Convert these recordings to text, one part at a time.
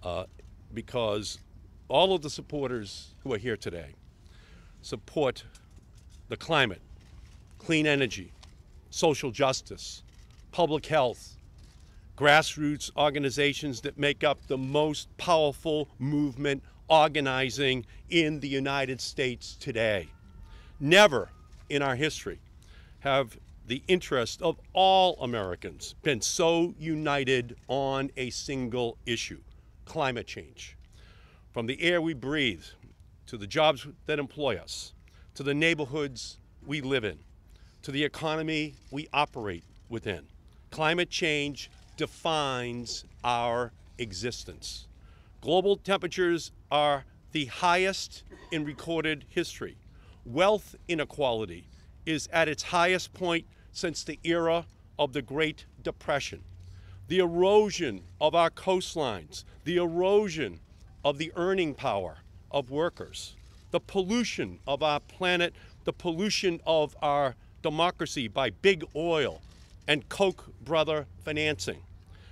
uh, because all of the supporters who are here today support the climate, clean energy, social justice, public health, grassroots organizations that make up the most powerful movement organizing in the United States today. Never in our history have the interest of all Americans been so united on a single issue: climate change. From the air we breathe, to the jobs that employ us, to the neighborhoods we live in, to the economy we operate within. Climate change defines our existence. Global temperatures are the highest in recorded history. Wealth inequality is at its highest point since the era of the Great Depression. The erosion of our coastlines, the erosion of the earning power of workers, the pollution of our planet, the pollution of our democracy by big oil and Koch brother financing.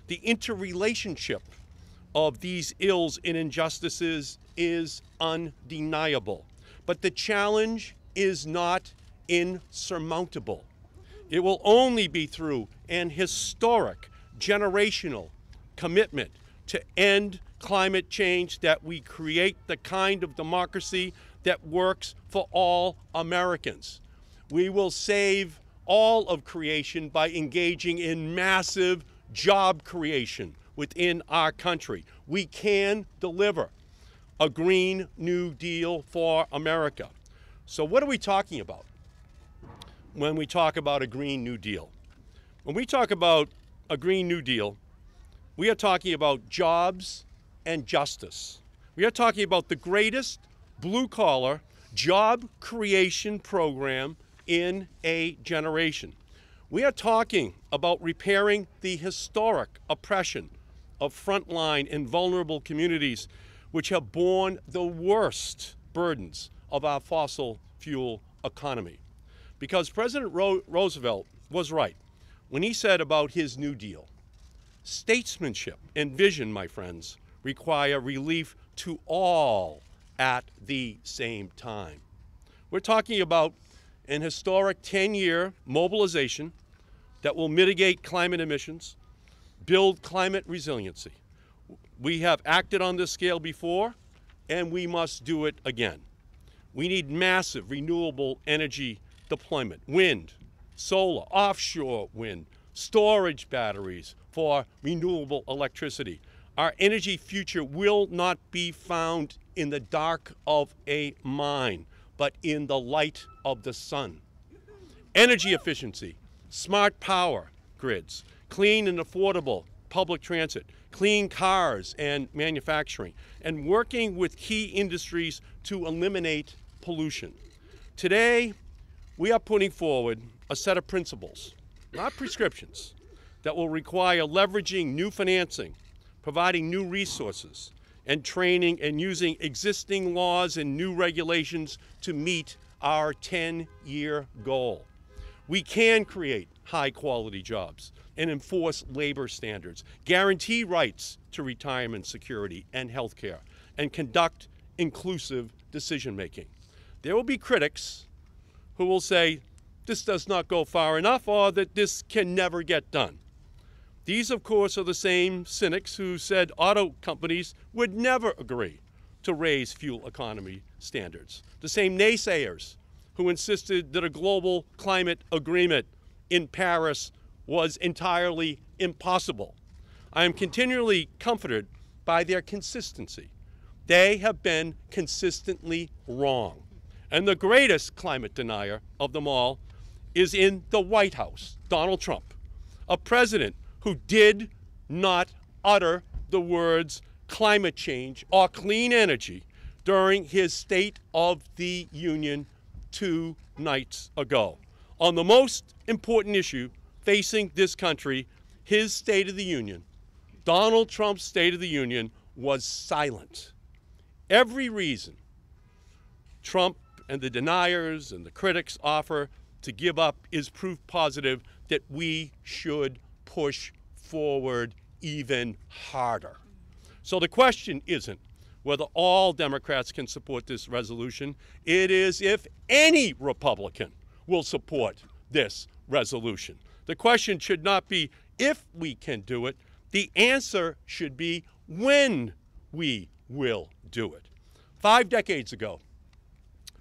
The interrelationship of these ills and injustices is undeniable. But the challenge is not insurmountable. It will only be through an historic, generational commitment to end climate change that we create the kind of democracy that works for all Americans. We will save all of creation by engaging in massive job creation within our country. We can deliver a Green New Deal for America. So what are we talking about when we talk about a Green New Deal? When we talk about a Green New Deal, we are talking about jobs and justice. We are talking about the greatest blue-collar job creation program in a generation. We are talking about repairing the historic oppression of frontline and vulnerable communities which have borne the worst burdens of our fossil fuel economy. Because President Roosevelt was right when he said about his New Deal, statesmanship and vision, my friends, require relief to all at the same time. We're talking about an historic 10-year mobilization that will mitigate climate emissions, build climate resiliency. We have acted on this scale before, and we must do it again. We need massive renewable energy deployment: wind, solar, offshore wind, storage batteries for renewable electricity. Our energy future will not be found in the dark of a mine, but in the light of the sun. Energy efficiency, smart power grids, clean and affordable public transit, clean cars and manufacturing, and working with key industries to eliminate pollution. Today, we are putting forward a set of principles, not prescriptions, that will require leveraging new financing, providing new resources, and training, and using existing laws and new regulations to meet our 10-year goal. We can create high-quality jobs and enforce labor standards, guarantee rights to retirement security and health care, and conduct inclusive decision-making. There will be critics who will say this does not go far enough, or that this can never get done. These, of course, are the same cynics who said auto companies would never agree to raise fuel economy standards. The same naysayers who insisted that a global climate agreement in Paris was entirely impossible. I am continually comforted by their consistency. They have been consistently wrong. And the greatest climate denier of them all is in the White House, Donald Trump, a president who did not utter the words climate change or clean energy during his State of the Union 2 nights ago. On the most important issue facing this country, his State of the Union, Donald Trump's State of the Union, was silent. Every reason Trump and the deniers and the critics offer to give up is proof positive that we should push forward even harder. So the question isn't whether all Democrats can support this resolution. It is if any Republican will support this resolution. The question should not be if we can do it. The answer should be when we will do it. 5 decades ago,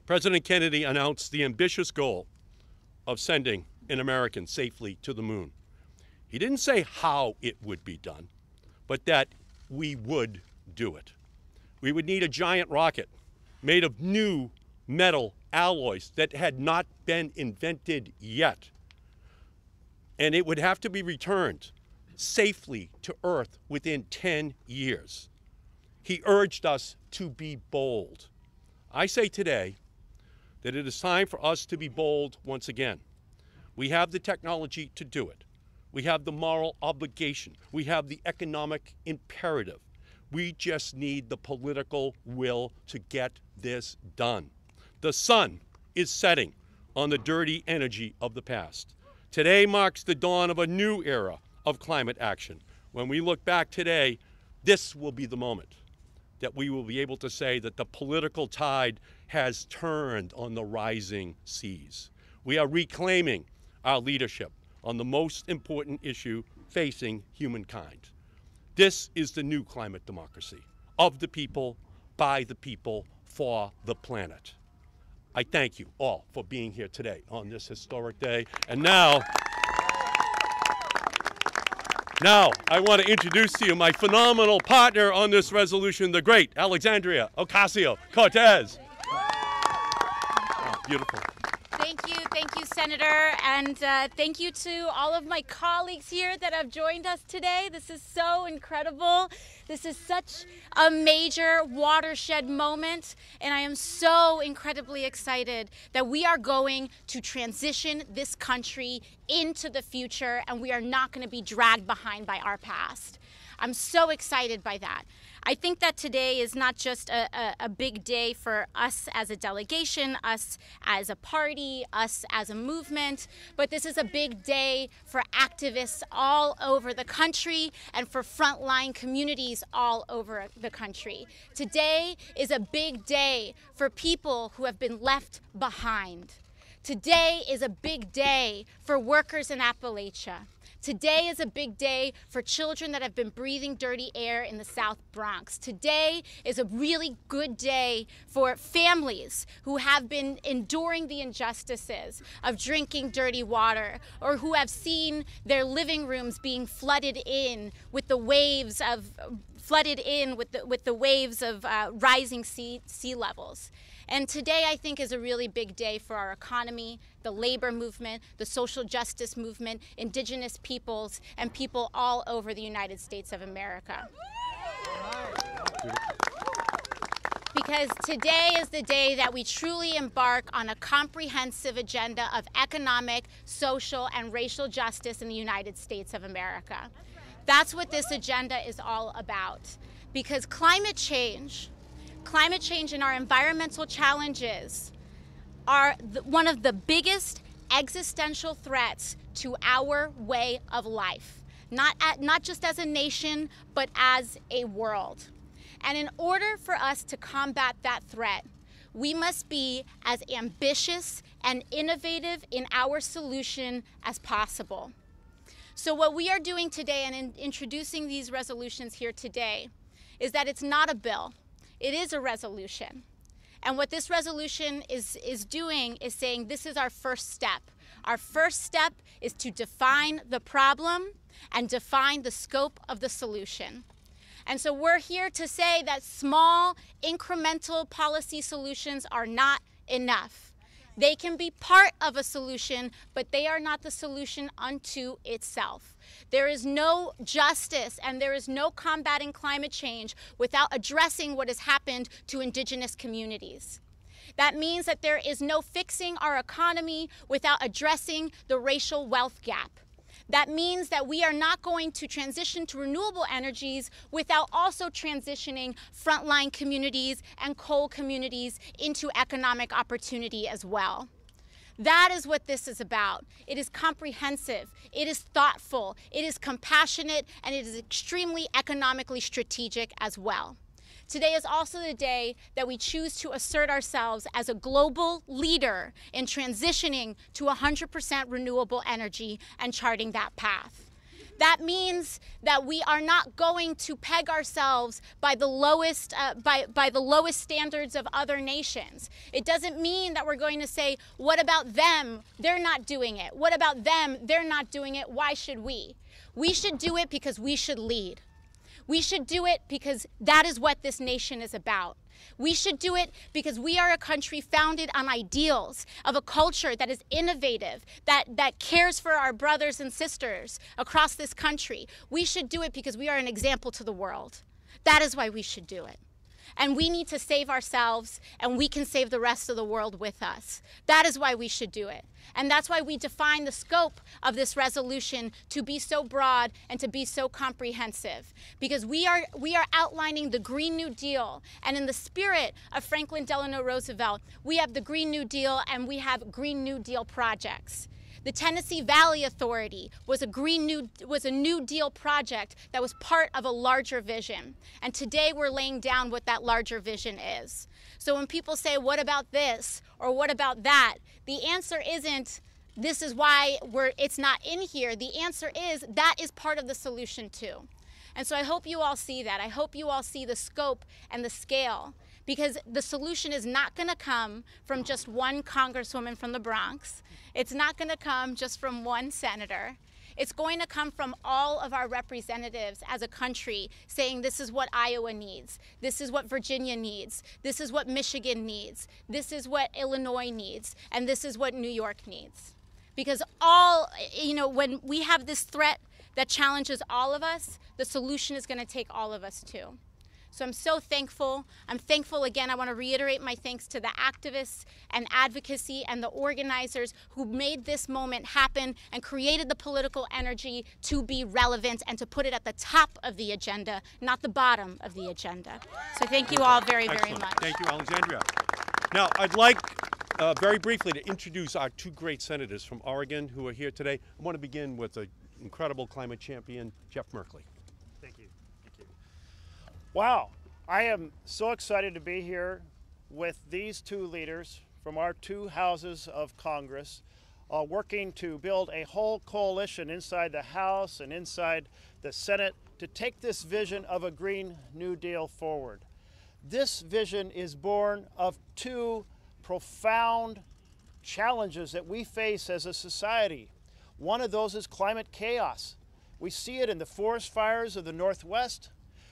President Kennedy announced the ambitious goal of sending an American safely to the moon. He didn't say how it would be done, but that we would do it. We would need a giant rocket made of new metal alloys that had not been invented yet. And it would have to be returned safely to Earth within 10 years. He urged us to be bold. I say today that it is time for us to be bold once again. We have the technology to do it. We have the moral obligation. We have the economic imperative. We just need the political will to get this done. The sun is setting on the dirty energy of the past. Today marks the dawn of a new era of climate action. When we look back today, this will be the moment that we will be able to say that the political tide has turned on the rising seas. We are reclaiming our leadership on the most important issue facing humankind. This is the new climate democracy, of the people, by the people, for the planet. I thank you all for being here today on this historic day. And now I want to introduce to you my phenomenal partner on this resolution, the great Alexandria Ocasio-Cortez. Oh, beautiful. Thank you, Senator, and thank you to all of my colleagues here that have joined us today. This is so incredible. This is such a major watershed moment, and I am so incredibly excited that we are going to transition this country into the future, and we are not going to be dragged behind by our past. I'm so excited by that. I think that today is not just a big day for us as a delegation, us as a party, us as a movement, but this is a big day for activists all over the country and for frontline communities all over the country. Today is a big day for people who have been left behind. Today is a big day for workers in Appalachia. Today is a big day for children that have been breathing dirty air in the South Bronx. Today is a really good day for families who have been enduring the injustices of drinking dirty water, or who have seen their living rooms being flooded in with the waves of rising sea levels. And today, I think, is a really big day for our economy, the labor movement, the social justice movement, indigenous peoples, and people all over the United States of America. Because today is the day that we truly embark on a comprehensive agenda of economic, social, and racial justice in the United States of America. That's what this agenda is all about. Because climate change and our environmental challenges are one of the biggest existential threats to our way of life, not just as a nation, but as a world. And in order for us to combat that threat, we must be as ambitious and innovative in our solution as possible. So what we are doing today, and in introducing these resolutions here today, is that it's not a bill. It is a resolution. And what this resolution is doing is saying this is our first step. Our first step is to define the problem and define the scope of the solution. And so we're here to say that small, incremental policy solutions are not enough. They can be part of a solution, but they are not the solution unto itself. There is no justice and there is no combating climate change without addressing what has happened to indigenous communities. That means that there is no fixing our economy without addressing the racial wealth gap. That means that we are not going to transition to renewable energies without also transitioning frontline communities and coal communities into economic opportunity as well. That is what this is about. It is comprehensive, it is thoughtful, it is compassionate, and it is extremely economically strategic as well. Today is also the day that we choose to assert ourselves as a global leader in transitioning to 100% renewable energy and charting that path. That means that we are not going to peg ourselves by the lowest standards of other nations. It doesn't mean that we're going to say, what about them? They're not doing it. What about them? They're not doing it. Why should we? We should do it because we should lead. We should do it because that is what this nation is about. We should do it because we are a country founded on ideals of a culture that is innovative, that cares for our brothers and sisters across this country. We should do it because we are an example to the world. That is why we should do it. And we need to save ourselves, and we can save the rest of the world with us. That is why we should do it. And that's why we define the scope of this resolution to be so broad and to be so comprehensive. Because we are outlining the Green New Deal, and in the spirit of Franklin Delano Roosevelt, we have the Green New Deal and we have Green New Deal projects. The Tennessee Valley Authority was a New Deal project that was part of a larger vision. And today we're laying down what that larger vision is. So when people say, what about this or what about that? The answer isn't, this is why it's not in here. The answer is, that is part of the solution too. And so I hope you all see that. I hope you all see the scope and the scale, because the solution is not going to come from just one congresswoman from the Bronx. It's not going to come just from one senator. It's going to come from all of our representatives as a country saying, this is what Iowa needs, this is what Virginia needs, this is what Michigan needs, this is what Illinois needs, and this is what New York needs. Because when we have this threat that challenges all of us, the solution is going to take all of us too. So I'm so thankful. I'm thankful again. I want to reiterate my thanks to the activists and advocacy and the organizers who made this moment happen and created the political energy to be relevant and to put it at the top of the agenda, not the bottom of the agenda. So thank you all very, very much. Thank you, Alexandria. Now, I'd like very briefly to introduce our two great senators from Oregon who are here today. I want to begin with the incredible climate champion, Jeff Merkley. Thank you. Thank you. Wow, I am so excited to be here with these two leaders from our two houses of Congress, working to build a whole coalition inside the House and inside the Senate to take this vision of a Green New Deal forward. This vision is born of two profound challenges that we face as a society. One of those is climate chaos. We see it in the forest fires of the Northwest.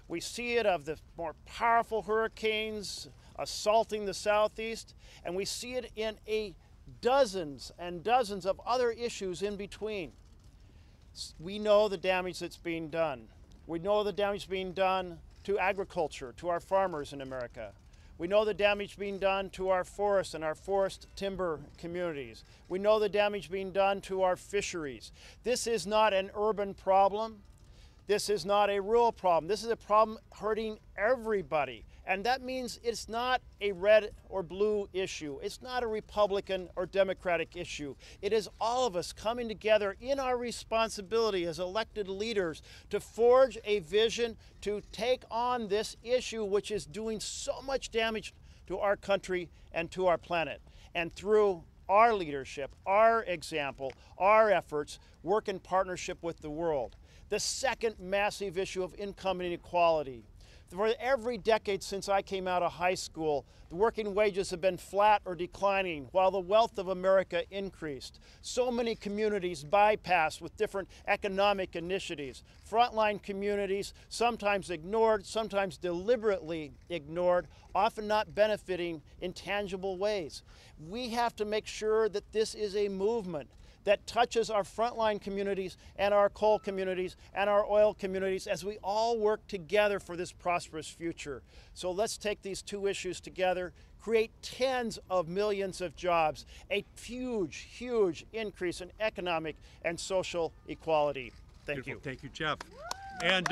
We see it of the more powerful hurricanes assaulting the Southeast, and we see it in dozens and dozens of other issues in between. We know the damage that's being done. We know the damage being done to agriculture, to our farmers in America. We know the damage being done to our forests and our forest timber communities. We know the damage being done to our fisheries. This is not an urban problem. This is not a rural problem. This is a problem hurting everybody. And that means it's not a red or blue issue. It's not a Republican or Democratic issue. It is all of us coming together in our responsibility as elected leaders to forge a vision to take on this issue, which is doing so much damage to our country and to our planet. And through our leadership, our example, our efforts, work in partnership with the world. The second massive issue of income inequality. For every decade since I came out of high school, the working wages have been flat or declining while the wealth of America increased. So many communities bypassed with different economic initiatives. Frontline communities, sometimes ignored, sometimes deliberately ignored, often not benefiting in tangible ways. We have to make sure that this is a movement that touches our frontline communities and our coal communities and our oil communities as we all work together for this prosperous future. So let's take these two issues together, create tens of millions of jobs, a huge, huge increase in economic and social equality. Thank you. Thank you, Jeff. And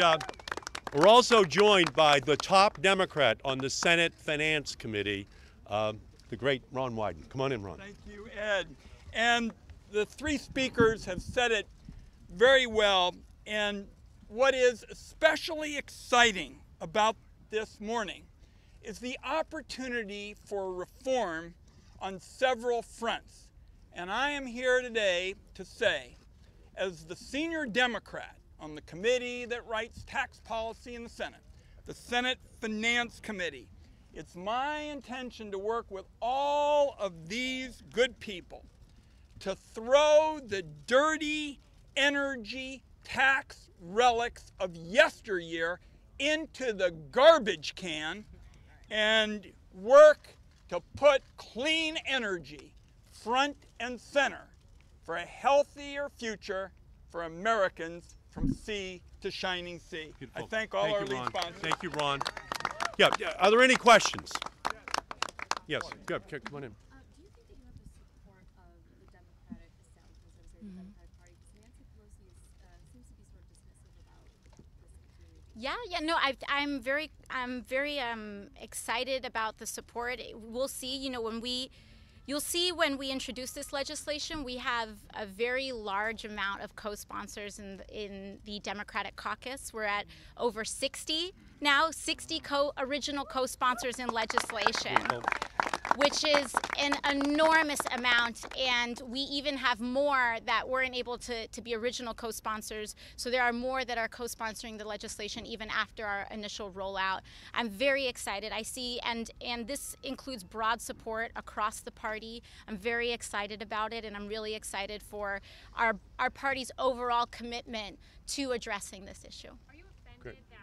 we're also joined by the top Democrat on the Senate Finance Committee, the great Ron Wyden. Come on in, Ron. Thank you, Ed. And the three speakers have said it very well. And what is especially exciting about this morning is the opportunity for reform on several fronts. And I am here today to say, as the senior Democrat on the committee that writes tax policy in the Senate Finance Committee, it's my intention to work with all of these good people to throw the dirty energy tax relics of yesteryear into the garbage can and work to put clean energy front and center for a healthier future for Americans from sea to shining sea. Beautiful. I thank all our lead sponsors. Thank you, Ron. Yeah, are there any questions? Yes, go ahead, come on in. Do you think that you have the support of the Democratic establishment, the Democratic Party? Because Nancy Pelosi seems to be sort of dismissive about this issue. No, I'm very excited about the support. We'll see, you'll see when we introduce this legislation, we have a very large amount of co-sponsors in the Democratic caucus. We're at over 60 now, 60 original co-sponsors in legislation, which is an enormous amount, and we even have more that weren't able to be original co-sponsors. So there are more that are co-sponsoring the legislation even after our initial rollout. I'm very excited. I see, and this includes broad support across the party. I'm very excited about it, and I'm really excited for our party's overall commitment to addressing this issue. Are you offended that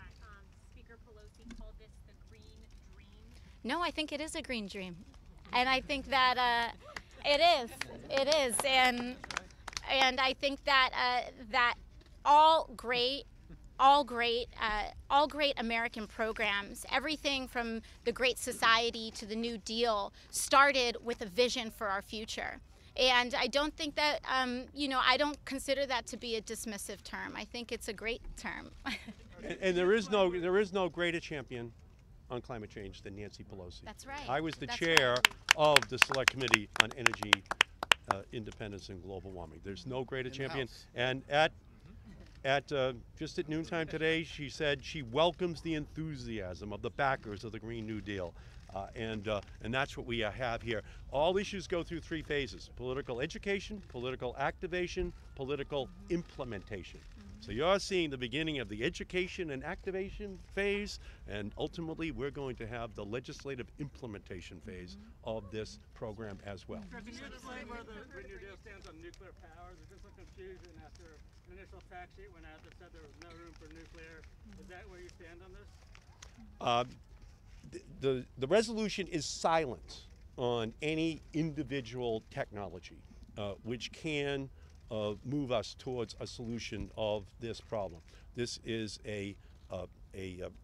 Speaker Pelosi called this the green dream? No, I think it is a green dream. And I think that it is, and I think that that all great American programs, everything from the Great Society to the New Deal, started with a vision for our future. And I don't think that, I don't consider that to be a dismissive term. I think it's a great term. And there is no greater champion on climate change than Nancy Pelosi. That's right. I was the chair of the Select Committee on Energy Independence and Global Warming. There's no greater champion. And just at noontime today, she said she welcomes the enthusiasm of the backers of the Green New Deal. And that's what we have here. All issues go through three phases: political education, political activation, political implementation. So you're seeing the beginning of the education and activation phase, and ultimately we're going to have the legislative implementation phase of this program as well. Can you explain where the Green New Deal stands on nuclear power? There's just some confusion after an initial fact sheet went out that said there was no room for nuclear. Is that where you stand on this? The resolution is silent on any individual technology which can move us towards a solution of this problem. This is a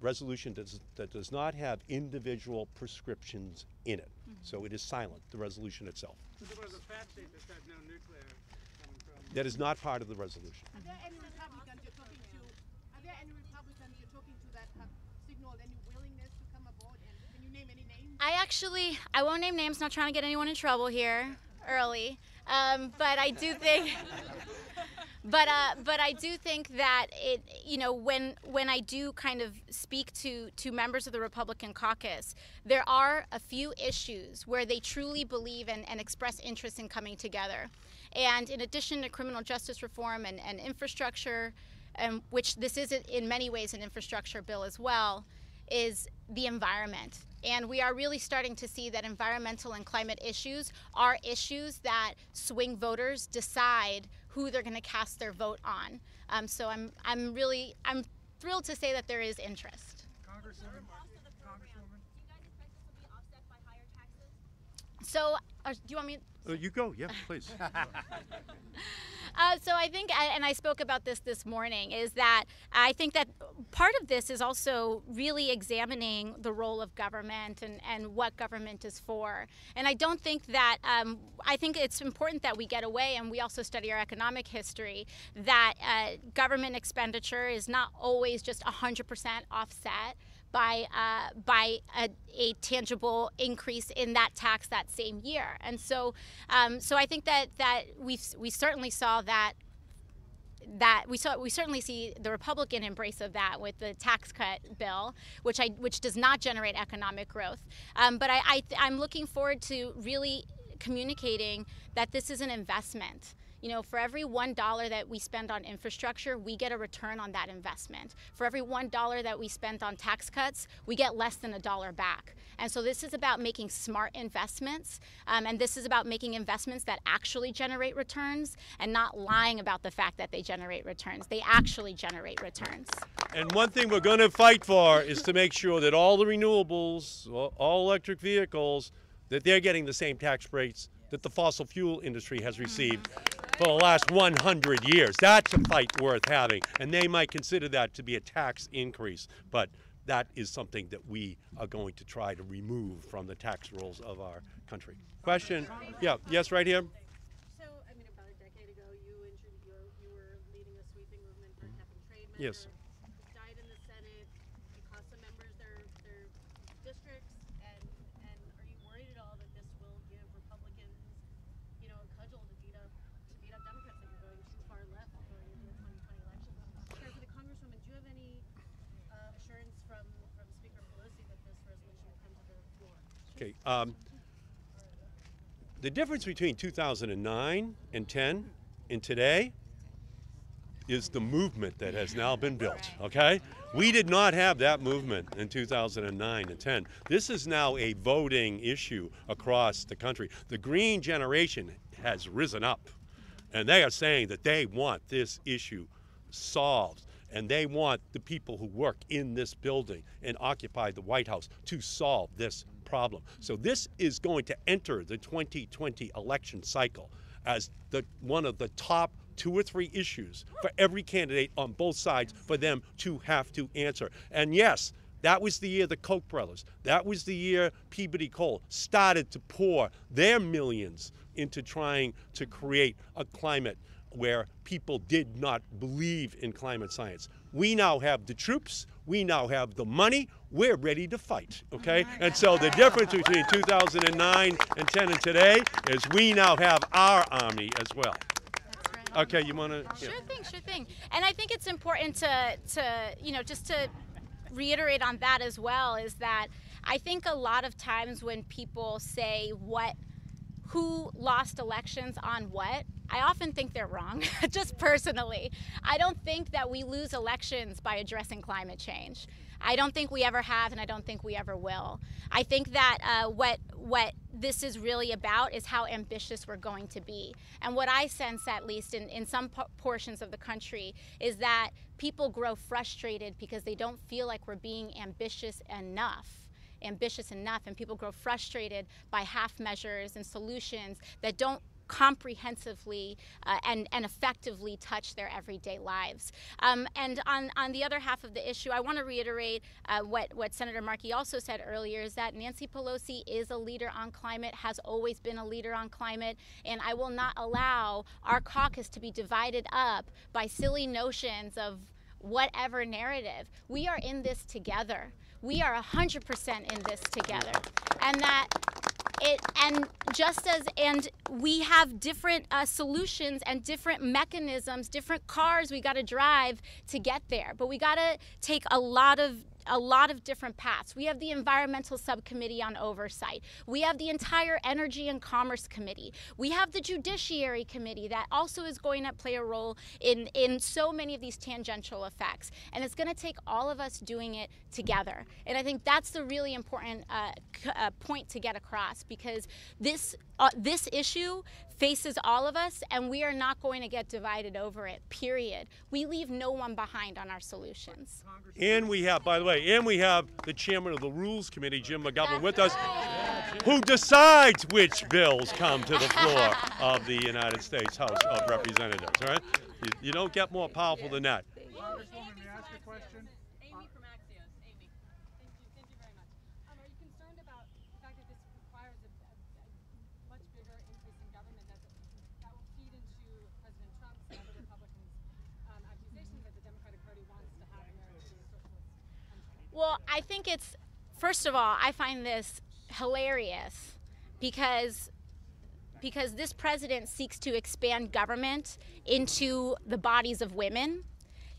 resolution that does not have individual prescriptions in it. So it is silent, the resolution itself. So there was a fact sheet that said no nuclear coming from... That is not part of the resolution. Are there any Republicans you're talking to that have signaled any willingness to come aboard? And can you name any names? I won't name names, not trying to get anyone in trouble here early. But I do think, but I do think that it, when I do kind of speak to members of the Republican caucus, there are a few issues where they truly believe and express interest in coming together. And in addition to criminal justice reform and infrastructure, which this is in many ways an infrastructure bill as well, is the environment. And we are really starting to see that environmental and climate issues are issues that swing voters decide who they're going to cast their vote on. So I'm thrilled to say that there is interest. Congresswoman? Do you guys expect this will be offset by higher taxes? So do you want me? You go, yeah, please. So I think, and I spoke about this morning, is that I think that part of this is also really examining the role of government and what government is for. And I don't think that, I think it's important that we get away, and we also study our economic history, that government expenditure is not always just 100% offset by a tangible increase in that tax that same year. And so I think that we certainly saw we certainly see the Republican embrace of that with the tax cut bill, which does not generate economic growth. But I'm looking forward to really communicating that this is an investment. You know, for every $1 that we spend on infrastructure, we get a return on that investment. For every $1 that we spend on tax cuts, we get less than $1 back. And so this is about making smart investments, and this is about making investments that actually generate returns and not lying about the fact that they generate returns. They actually generate returns. And one thing we're going to fight for is to make sure that all the renewables, all electric vehicles, that they're getting the same tax rates that the fossil fuel industry has received for the last 100 years. That's a fight worth having, and they might consider that to be a tax increase, but that is something that we are going to try to remove from the tax rolls of our country. Question? Yeah, yes, right here. So, I mean, about a decade ago, you were leading a sweeping movement for cap and trade Yes. measures. It died in the Senate. It cost some members their districts. And are you worried at all that this will give Republicans, you know, a cudgel to beat up Democrats, that you're going too far left going into the 2020 election? Because the Congresswoman, do you have any assurance from Speaker Pelosi that this resolution will come to the floor? Okay. The difference between 2009 and 10 and today is the movement that has now been built, okay? We did not have that movement in 2009 and 10. This is now a voting issue across the country. The green generation has risen up, and they are saying that they want this issue solved, and they want the people who work in this building and occupy the White House to solve this problem. So this is going to enter the 2020 election cycle as one of the top 2 or 3 issues for every candidate on both sides for them to have to answer. And yes, that was the year the Koch brothers, that was the year Peabody Coal started to pour their millions into trying to create a climate where people did not believe in climate science. We now have the troops, we now have the money, we're ready to fight, okay? And so the difference between 2009 and 10 and today is we now have our army as well. Okay, you want to? Sure thing. And I think it's important to you know, just to reiterate on that as well, is that I think a lot of times when people say who lost elections on what, I often think they're wrong, just personally. I don't think that we lose elections by addressing climate change. I don't think we ever have, and I don't think we ever will. I think that what this is really about is how ambitious we're going to be. And what I sense, at least in some portions of the country, is that people grow frustrated because they don't feel like we're being ambitious enough, and people grow frustrated by half measures and solutions that don't comprehensively and effectively touch their everyday lives. And on the other half of the issue, I want to reiterate what Senator Markey also said earlier, is that Nancy Pelosi is a leader on climate, has always been a leader on climate, and I will not allow our caucus to be divided up by silly notions of whatever narrative. We are in this together. We are 100% in this together. And we have different solutions and different mechanisms, different cars we got to drive to get there. But we got to take a lot of different paths. We have the Environmental Subcommittee on Oversight. We have the entire Energy and Commerce Committee. We have the Judiciary Committee that also is going to play a role in so many of these tangential effects. And it's going to take all of us doing it together. And I think that's the really important point to get across, because this issue faces all of us, and we are not going to get divided over it, period. We leave no one behind on our solutions. And we have, by the way, the chairman of the Rules Committee, Jim McGovern, with us, who decides which bills come to the floor of the United States House of Representatives, all right? You don't get more powerful than that. Congresswoman, may I ask a question? Amy from Axios. Amy. Thank you very much. Are you concerned about the fact that this requires a much bigger increase in government, that will feed into President Trump's and other Republicans' accusations that the Democratic Party wants to have America be a socialist country? Well, I think it's, first of all, I find this hilarious because this president seeks to expand government into the bodies of women.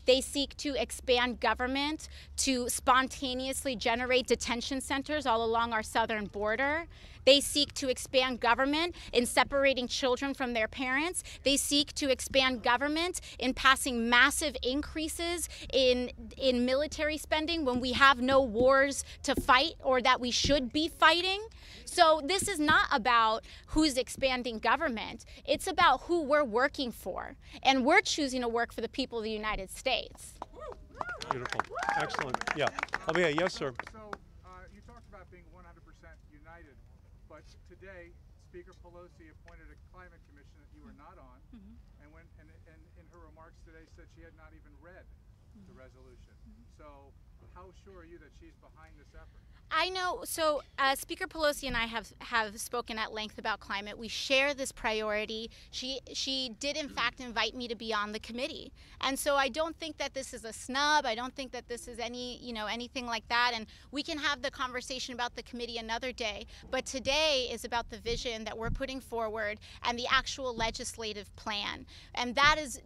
They seek to expand government to spontaneously generate detention centers all along our southern border. They seek to expand government in separating children from their parents. They seek to expand government in passing massive increases in military spending when we have no wars to fight or that we should be fighting. So this is not about who's expanding government. It's about who we're working for. And we're choosing to work for the people of the United States. Beautiful. Excellent. Yeah. Oh, yeah. Yes, sir. So you talked about being 100% united, but today Speaker Pelosi appointed a climate commission that you were not on, and in her remarks today said she had not even read the resolution. So how sure are you that she's behind this effort? I know. So Speaker Pelosi and I have spoken at length about climate. We share this priority. She did in fact invite me to be on the committee, and so I don't think that this is a snub. I don't think that this is anything like that. And we can have the conversation about the committee another day. But today is about the vision that we're putting forward and the actual legislative plan. And that is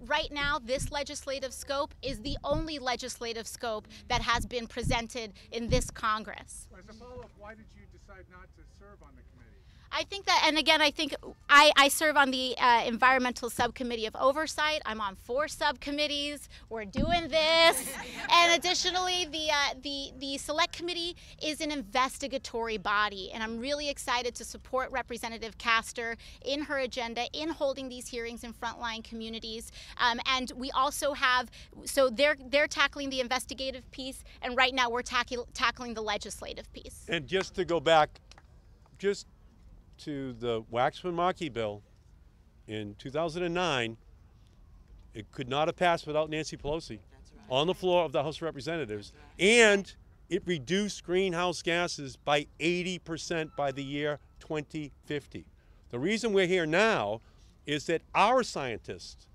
right now. This legislative scope is the only legislative scope that has been presented in this Congress. As a follow-up, why did you decide not to serve on the committee? I think that, and again, I think I serve on the Environmental Subcommittee of Oversight. I'm on 4 subcommittees. We're doing this. And additionally, the Select Committee is an investigatory body. And I'm really excited to support Representative Castor in her agenda in holding these hearings in frontline communities. And we also have, so they're tackling the investigative piece, and right now we're tackling the legislative piece. And just to go back, just to the Waxman-Markey bill in 2009, it could not have passed without Nancy Pelosi on the floor of the House of Representatives, and it reduced greenhouse gases by 80% by the year 2050. The reason we're here now is that our scientists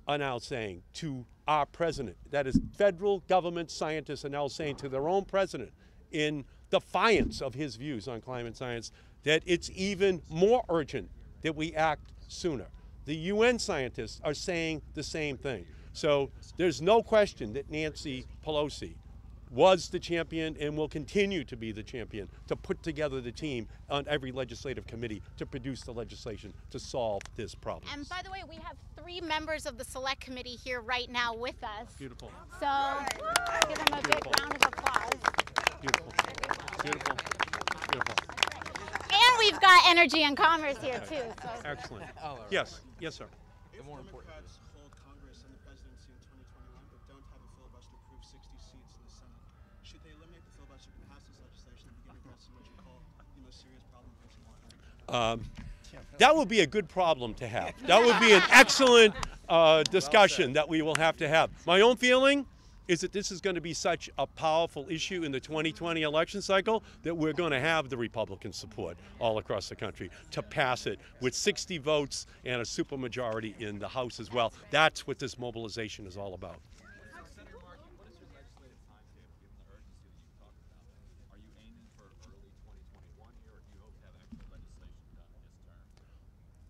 are now saying to our president, that is federal government scientists are now saying to their own president in defiance of his views on climate science, that it's even more urgent that we act sooner. The UN scientists are saying the same thing. So there's no question that Nancy Pelosi was the champion and will continue to be the champion to put together the team on every legislative committee to produce the legislation to solve this problem. And by the way, we have 3 members of the Select Committee here right now with us. Beautiful. So give them a big round of applause. Beautiful. Beautiful. Beautiful. And we've got Energy and Commerce here too. So. Excellent. Yes. Yes, sir. The more important Democrats hold Congress and the presidency in 2021, but don't have a filibuster to prove 60 seats in the Senate. Should they eliminate the filibuster to pass this legislation and begin addressing what you call the most serious problem facing our country? That would be a good problem to have. That would be an excellent discussion that we will have to have. My own feeling is that this is going to be such a powerful issue in the 2020 election cycle that we're going to have the Republican support all across the country to pass it with 60 votes and a supermajority in the House as well. That's what this mobilization is all about. Senator Markey, what is your legislative timetable given the urgency that you talked about? Are you aiming for early 2021 here, or do you hope to have actual legislation done in this term?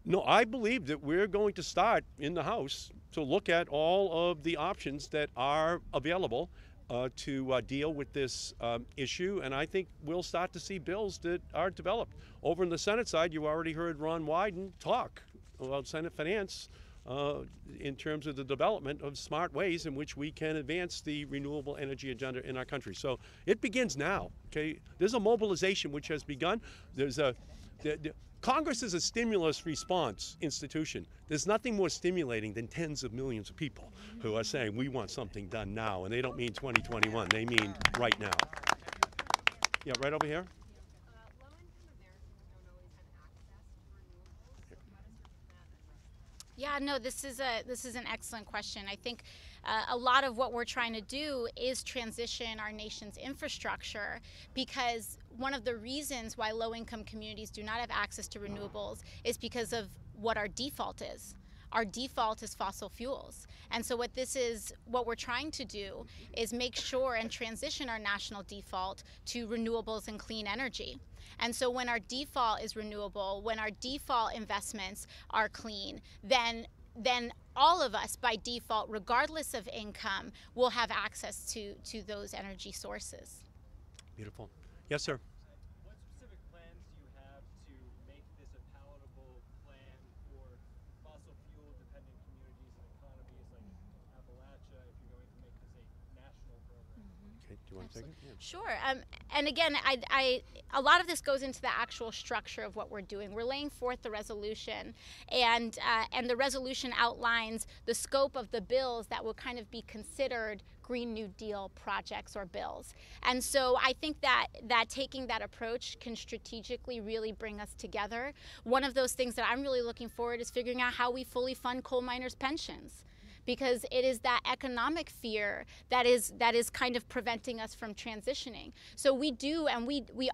No, I believe that we're going to start in the House to look at all of the options that are available to deal with this issue, and I think we'll start to see bills that are developed. Over in the Senate side, you already heard Ron Wyden talk about Senate Finance in terms of the development of smart ways in which we can advance the renewable energy agenda in our country. So it begins now. Okay, there's a mobilization which has begun. There's Congress is a stimulus response institution. There's nothing more stimulating than tens of millions of people who are saying we want something done now, and they don't mean 2021, they mean right now. Yeah, right over here. Yeah, no, this is an excellent question. I think a lot of what we're trying to do is transition our nation's infrastructure, because one of the reasons why low-income communities do not have access to renewables is because of what our default is. our default is fossil fuels. And so what we're trying to do is make sure and transition our national default to renewables and clean energy. And so when our default is renewable, when our default investments are clean, then all of us by default, regardless of income, will have access to those energy sources. Beautiful. Yes, sir. What specific plans do you have to make this a palatable plan for fossil fuel dependent communities and economies like Appalachia if you're going to make this a national program? Okay, do you want to take it? Yeah. Sure. And again, a lot of this goes into the actual structure of what we're doing. We're laying forth the resolution, and the resolution outlines the scope of the bills that will kind of be considered Green New Deal projects or bills. And so I think that taking that approach can strategically really bring us together. One of those things that I'm really looking forward is figuring out how we fully fund coal miners' pensions, because it is that economic fear that is kind of preventing us from transitioning. So we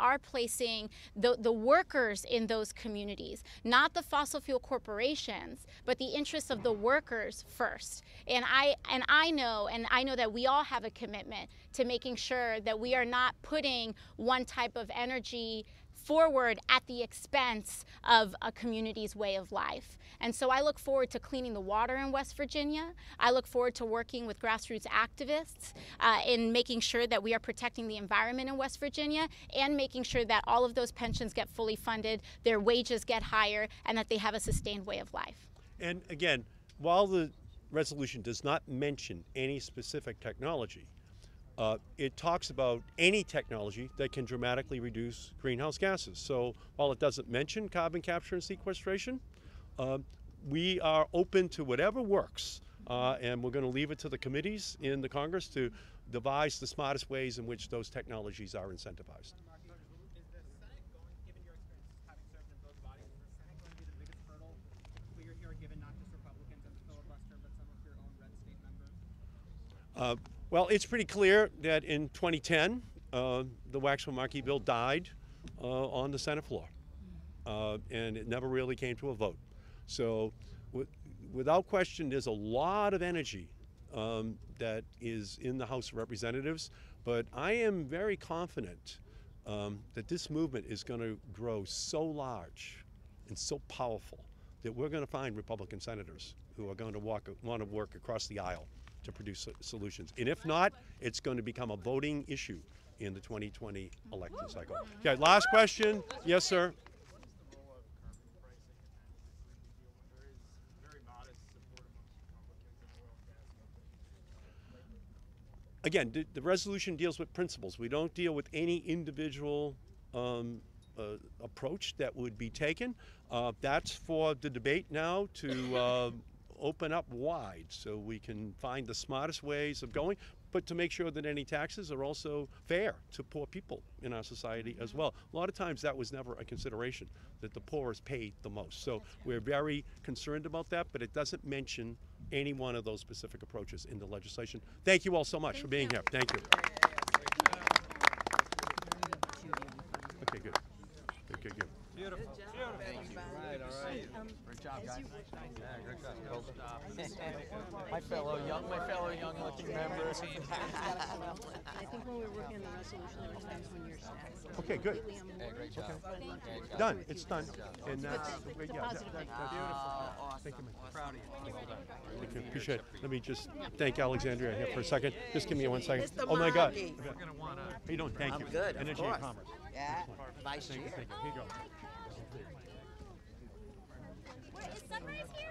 are placing the workers in those communities, not the fossil fuel corporations, but the interests of the workers first. And I know that we all have a commitment to making sure that we are not putting one type of energy forward at the expense of a community's way of life. And so I look forward to cleaning the water in West Virginia. I look forward to working with grassroots activists in making sure that we are protecting the environment in West Virginia and making sure that all of those pensions get fully funded, their wages get higher, and that they have a sustained way of life. And again, while the resolution does not mention any specific technology, it talks about any technology that can dramatically reduce greenhouse gases. So while it doesn't mention carbon capture and sequestration, we are open to whatever works, and we're going to leave it to the committees in the Congress to devise the smartest ways in which those technologies are incentivized. Is the Senate going, given your experience having served in both bodies, is the Senate going to be the biggest hurdle clear here, given not just Republicans and the filibuster, but some of your own red state members? Well, it's pretty clear that in 2010, the Waxman-Markey bill died on the Senate floor, and it never really came to a vote. So without question, there's a lot of energy that is in the House of Representatives, but I am very confident that this movement is going to grow so large and so powerful that we're going to find Republican senators who are going to want to work across the aisle to produce solutions. And if not, it's going to become a voting issue in the 2020 election cycle. Okay, last question. Yes, sir. Again, the resolution deals with principles. We don't deal with any individual approach that would be taken. That's for the debate now to open up wide so we can find the smartest ways of going, but to make sure that any taxes are also fair to poor people in our society as well. A lot of times that was never a consideration, that the poorest pay the most. So we're very concerned about that, but it doesn't mention any one of those specific approaches in the legislation. Thank you all so much for being here. Thank you. Okay, good. Good. Beautiful. Right, all right. Great job, guys. Yeah, great job. My fellow young-looking members. I think when we were working on the resolution, there were times when your staff. Okay, good. Hey, great job. Okay. Done. It's done. And It's a positive thing. Awesome. Thank you, man. Proud of you. Thank you. Appreciate it. Let me just thank Alexandria here for a second. Just give me 1 second. Mr. Oh my God. Markey. How you doing? Thank you. I'm good, of Energy course. and Commerce. Yeah, Vice Chair. Thank you. Here you go. Wait, is Sunrise here?